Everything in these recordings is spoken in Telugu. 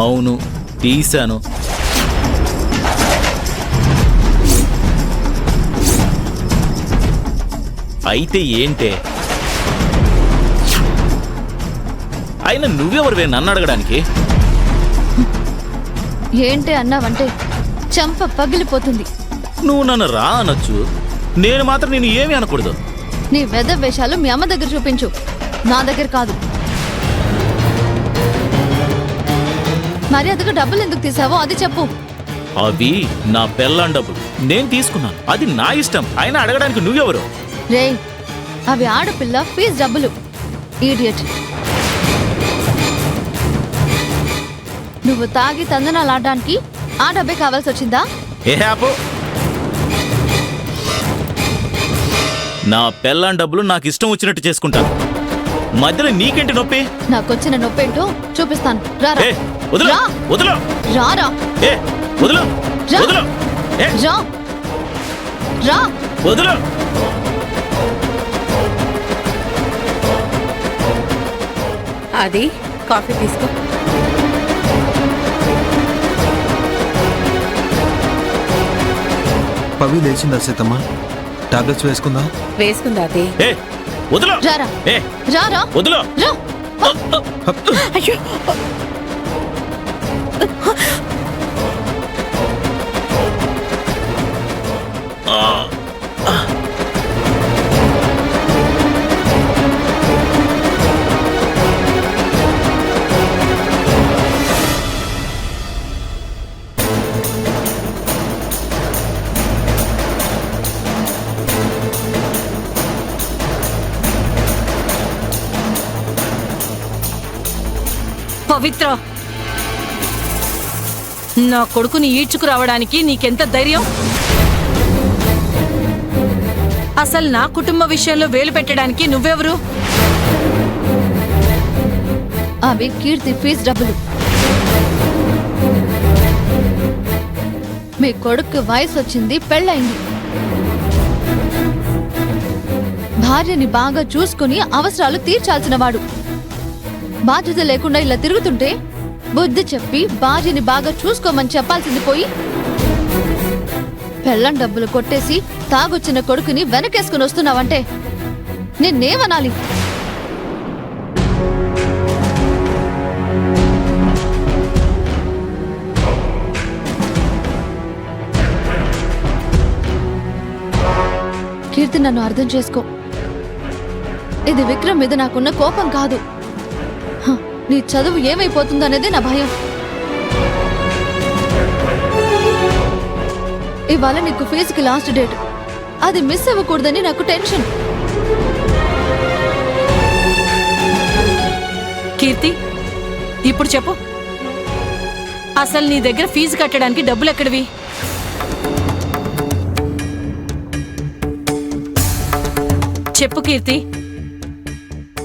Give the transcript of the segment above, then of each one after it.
అవును, తీశాను. అయితే ఏంటే? అయినా నువ్వెవరివే నన్ను అడగడానికి? ఏంటే అన్నావంటే చంప పగిలిపోతుంది. నువ్వు నన్ను రా అనొచ్చు, నేను మాత్రం నేను ఏమీ అనకూడదు. నీ వెద వేషాలు మీ అమ్మ దగ్గర చూపించు, నా దగ్గర కాదు. మర్యాదగా డబ్బులు ఎందుకు తీసావో అది చెప్పు. అవి నా పెళ్ళాం డబ్బులు, నేను తీసుకున్నాను. అది నా ఇష్టం. అయినా అడగడానికి నువ్వెవరు? రే, అవి ఆడపిల్ల ఫీజు డబ్బులు. ఈడియట్. నువ్వు తాగి తందనాలు ఆడడానికి ఆ డబ్బే కావాల్సి వచ్చిందా? ఏ ఆపు. నా పెళ్ళాం డబ్బులు నాకు ఇష్టం వచ్చినట్టు చేసుకుంటాను. మధ్యలో నీకేంటి నొప్పి? నాకొచ్చిన నొప్పేంటో చూపిస్తాను. రారా. ఏ, వదిలు, రా. వదిలు. రారా. ఏ, వదిలు, రా. వదిలు. ఏ, రా. రా. వదిలు. అది కాఫీ తీసుకో. పవి లేచిందా సీతమ్మ? టాబ్లెట్స్ వేసుకుందా? వేసుకుందా అది? ఏ, వదిలు. రారా. ఏ, రారా. వదిలు. రా. అయ్యో, పవిత్ర, నా కొడుకుని ఈడ్చుకు రావడానికి నీకెంత ధైర్యం? అసలు నా కుటుంబ విషయంలో వేలు పెట్టడానికి నువ్వెవరు? అవి కీర్తి ఫీజు డబ్బులు. మీ కొడుకు వయసు వచ్చింది, పెళ్ళయింది. భార్యని బాగా చూసుకుని అవసరాలు తీర్చాల్సిన వాడు. బాధ్యత లేకుండా ఇలా తిరుగుతుంటే బుద్ధి చెప్పి భార్యని బాగా చూసుకోమని చెప్పాల్సింది పోయి పెళ్ళం డబ్బులు కొట్టేసి తాగొచ్చిన కొడుకుని వెనకేసుకుని వస్తున్నావంటే నిన్నేమనాలి? కీర్తి, నన్ను అర్థం చేసుకో. ఇది విక్రమ్ మీద నాకున్న కోపం కాదు. నీ చదువు ఏమైపోతుందనేది నా భయం. ఇవాళ నీకు ఫీజుకి లాస్ట్ డేట్, అది మిస్ అవ్వకూడదని నాకు టెన్షన్. కీర్తి, ఇప్పుడు చెప్పు, అసలు నీ దగ్గర ఫీజు కట్టడానికి డబ్బులు ఎక్కడివి? చెప్పు కీర్తి,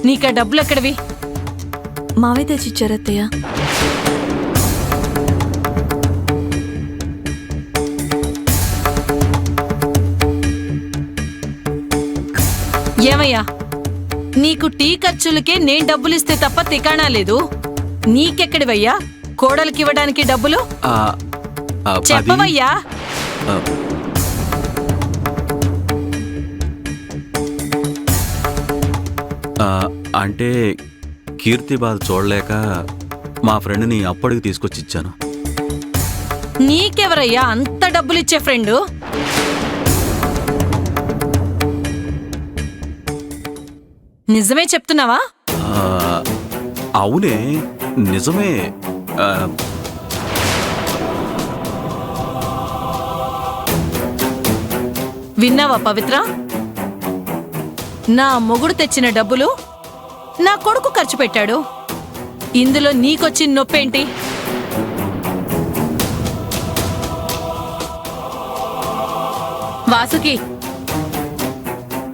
నీకా డబ్బులు ఎక్కడివి? మావే తెచ్చిచ్చారత్తయ్య. ఏమయ్యా, నీకు టీ ఖర్చులకే నేను డబ్బులిస్తే తప్ప తికాణా లేదు. నీకెక్కడివయ్యా కోడలికివ్వడానికి డబ్బులు? చెప్పవయ్యా. అంటే కీర్తి బాధ చూడలేక మా ఫ్రెండ్ని అప్పటికి తీసుకొచ్చి ఇచ్చాను. నీకెవరయ్యా అంత డబ్బులిచ్చే ఫ్రెండు? నిజమే చెప్తున్నావా? అవునే, నిజమే. విన్నావా పవిత్ర? నా మొగుడు తెచ్చిన డబ్బులు నా కొడుకు ఖర్చు పెట్టాడు. ఇందులో నీకొచ్చిన నొప్పేంటి? వాసుకి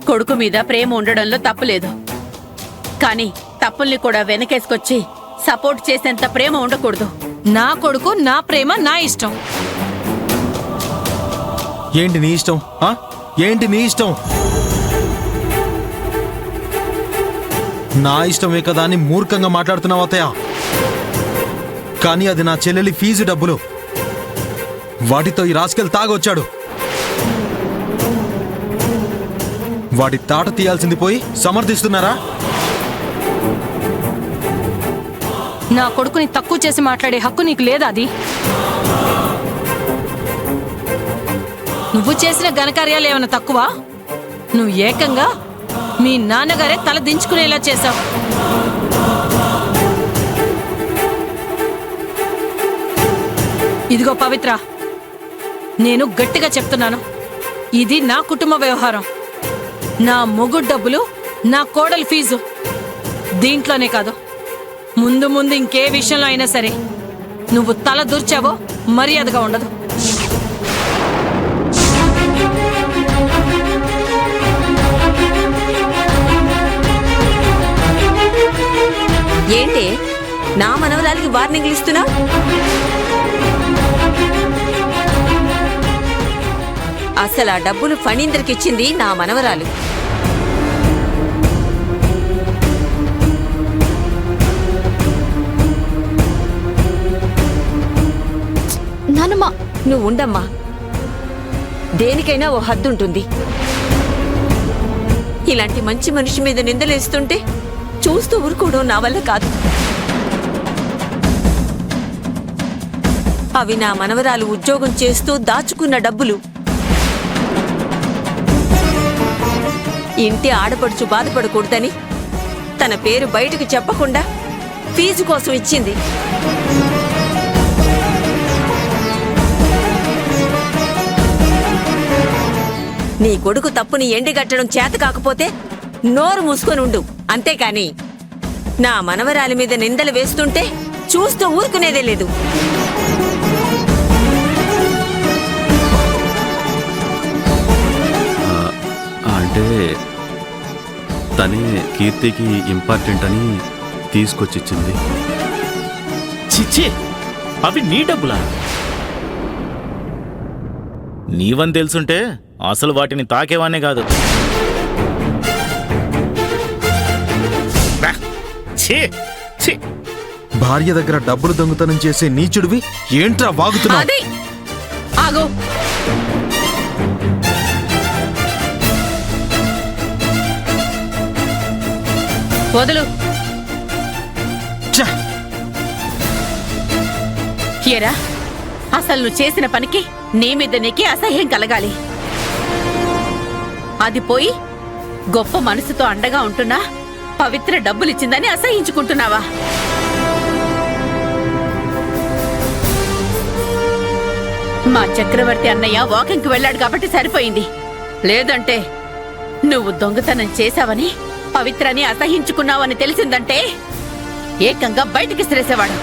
కొడుకు మీద ప్రేమ ఉండడంలో తప్పులేదు, కానీ తప్పుల్ని కూడా వెనకేసుకొచ్చి సపోర్ట్ చేసేంత ప్రేమ ఉండకూడదు. నా కొడుకు, నా ప్రేమ, నా ఇష్టం. ఏంటి నీ ఇష్టం? ఏంటి నీ ఇష్టం? నా ఇష్టమే కదా అని మూర్ఖంగా మాట్లాడుతున్నావు అత్తయ్య. కానీ అది నా చెల్లెలి ఫీజు డబ్బులు. వాటితో ఈ రాస్కెల్ తాగొచ్చాడు. వాటి తాట తీయాల్సింది పోయి సమర్థిస్తున్నారా? నా కొడుకుని తక్కువ చేసి మాట్లాడే హక్కు నీకు లేదా? అది నువ్వు చేసిన ఘనకార్యాలు ఏమైనా తక్కువ? నువ్వు ఏకంగా మీ నాన్నగారే తల దించుకునేలా చేశావు. ఇదిగో పవిత్ర, నేను గట్టిగా చెప్తున్నాను, ఇది నా కుటుంబ వ్యవహారం. నా మొగుడు డబ్బులు, నా కోడలి ఫీజు. దీంట్లోనే కాదు, ముందు ముందు ఇంకే విషయంలో అయినా సరే నువ్వు తల దూర్చావో మర్యాదగా ఉండదు. ఏంటి నా మనవరాలికి వార్నింగ్లు ఇస్తున్నావు? అసలు ఆ డబ్బులు ఫణీంద్రకి ఇచ్చింది నా మనవరాలు. నానమ్మ, నువ్వు ఉండమ్మా, దేనికైనా ఓ హద్దుంటుంది. ఇలాంటి మంచి మనిషి మీద నిందలేస్తుంటే చూస్తూ ఊరుకోవడం నా వల్ల కాదు. అవి నా మనవరాలు ఉద్యోగం చేస్తూ దాచుకున్న డబ్బులు. ఇంటి ఆడపడుచు బాధపడకూడదని తన పేరు బయటకు చెప్పకుండా ఫీజు కోసం ఇచ్చింది. నీ కొడుకు తప్పుని ఎండిగట్టడం చేత కాకపోతే నోరు మూసుకొని ఉండు, అంతేకాని నా మనవరాలి మీద నిందలు వేస్తుంటే చూస్తూ ఊరుకునేదే లేదు. అంటే తనే కీర్తికి ఇంపార్టెంట్ అని తీసుకొచ్చిచ్చింది. చిచ్చి, అవి నీ డబ్బులా? నీవని తెలుసుంటే అసలు వాటిని తాకేవానే కాదు. ఛీ, ఛీ. భార్య దగ్గర డబ్బులు దొంగతనం చేసే నీచుడివి ఏంట్రా వాగుతున్నావు? అది ఆగు. వదులు. ఛ! ఏరా, అసలు నువ్వు చేసిన పనికి నీ మీద నీకే అసహ్యం కలగాలి. అది పోయి గొప్ప మనసుతో అండగా ఉంటున్నా పవిత్ర డబ్బులిచ్చిందని అసహించుకుంటున్నావా? మా చక్రవర్తి అన్నయ్య వాకింగ్కి వెళ్ళాడు కాబట్టి సరిపోయింది. లేదంటే నువ్వు దొంగతనం చేశావని, పవిత్రని అసహించుకున్నావని తెలిసిందంటే ఏకంగా బయటికి శ్రేసేవాడు.